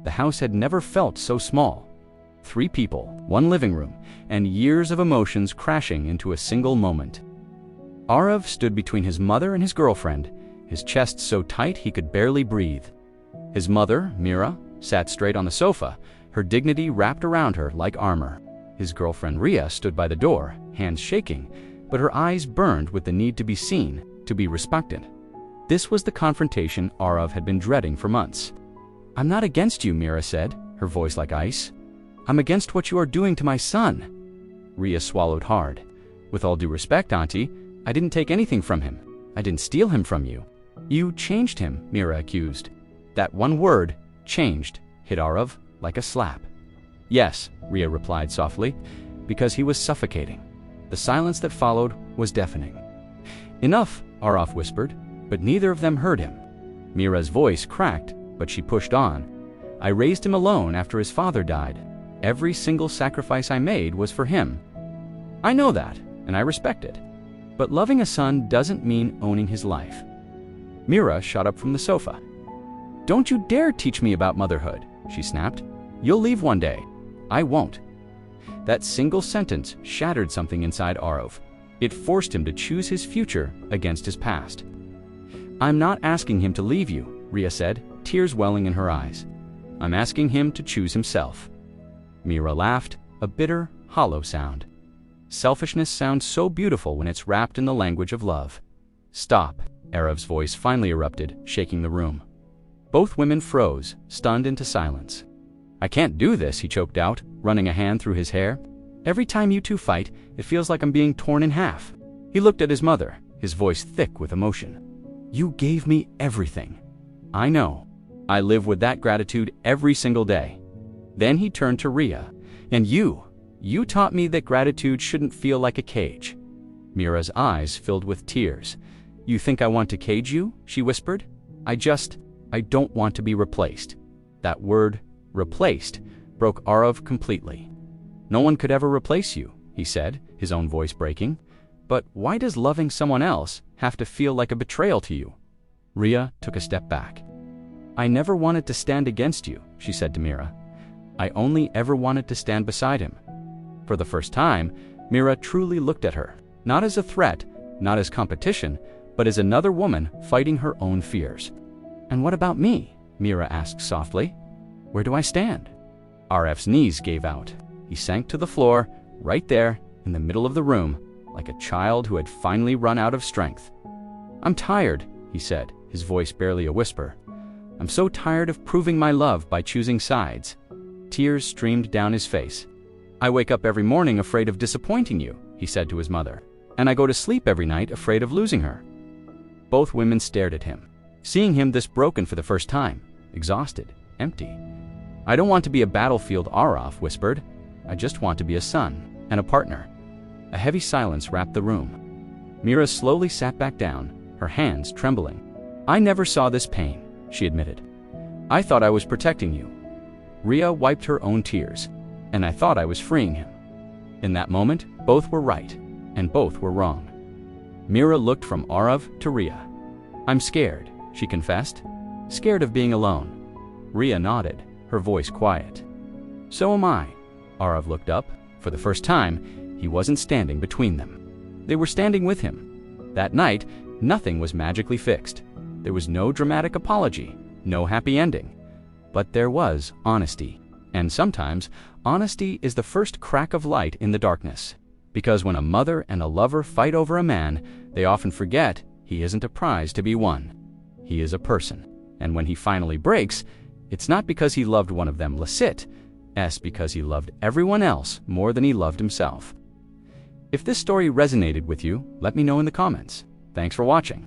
The house had never felt so small. 3 people, 1 living room, and years of emotions crashing into a single moment. Arav stood between his mother and his girlfriend, his chest so tight he could barely breathe. His mother, Mira, sat straight on the sofa, her dignity wrapped around her like armor. His girlfriend Ria stood by the door, hands shaking, but her eyes burned with the need to be seen, to be respected. This was the confrontation Arav had been dreading for months. "I'm not against you," Mira said, her voice like ice. "I'm against what you are doing to my son." Ria swallowed hard. "With all due respect, Auntie, I didn't take anything from him. I didn't steal him from you." "You changed him," Mira accused. That one word, changed, hit Arav like a slap. "Yes," Ria replied softly, "because he was suffocating." The silence that followed was deafening. "Enough," Arav whispered, but neither of them heard him. Mira's voice cracked, but she pushed on. "I raised him alone after his father died. Every single sacrifice I made was for him. I know that, and I respect it. But loving a son doesn't mean owning his life." Mira shot up from the sofa. "Don't you dare teach me about motherhood," she snapped. "You'll leave one day. I won't." That single sentence shattered something inside Arav. It forced him to choose his future against his past. "I'm not asking him to leave you," Ria said, tears welling in her eyes. "I'm asking him to choose himself." Mira laughed, a bitter, hollow sound. Selfishness sounds so beautiful when it's wrapped in the language of love. "Stop," Arav's voice finally erupted, shaking the room. Both women froze, stunned into silence. "I can't do this," he choked out, running a hand through his hair. "Every time you two fight, it feels like I'm being torn in half." He looked at his mother, his voice thick with emotion. "You gave me everything." "I know. I live with that gratitude every single day." Then he turned to Ria. "And you taught me that gratitude shouldn't feel like a cage." Mira's eyes filled with tears. "You think I want to cage you?" she whispered. I don't want to be replaced." That word, replaced, broke Arav completely. "No one could ever replace you," he said, his own voice breaking. "But why does loving someone else have to feel like a betrayal to you?" Ria took a step back. "I never wanted to stand against you," she said to Mira. "I only ever wanted to stand beside him." For the first time, Mira truly looked at her, not as a threat, not as competition, but as another woman fighting her own fears. "And what about me?" Mira asked softly. "Where do I stand?" Arav's knees gave out. He sank to the floor, right there, in the middle of the room, like a child who had finally run out of strength. "I'm tired," he said, his voice barely a whisper. "I'm so tired of proving my love by choosing sides." Tears streamed down his face. "I wake up every morning afraid of disappointing you," he said to his mother. "And I go to sleep every night afraid of losing her." Both women stared at him, seeing him this broken for the first time, exhausted, empty. "I don't want to be a battlefield," Arav whispered. "I just want to be a son and a partner." A heavy silence wrapped the room. Mira slowly sat back down, her hands trembling. "I never saw this pain," she admitted. "I thought I was protecting you." Ria wiped her own tears. "And I thought I was freeing him." In that moment, both were right, and both were wrong. Mira looked from Arav to Ria. "I'm scared," she confessed. "Scared of being alone." Ria nodded, her voice quiet. "So am I." Arav looked up. For the first time, he wasn't standing between them. They were standing with him. That night, nothing was magically fixed. There was no dramatic apology, no happy ending. But there was honesty. And sometimes, honesty is the first crack of light in the darkness. Because when a mother and a lover fight over a man, they often forget he isn't a prize to be won. He is a person. And when he finally breaks, it's not because he loved one of them licit, it's because he loved everyone else more than he loved himself. If this story resonated with you, let me know in the comments. Thanks for watching.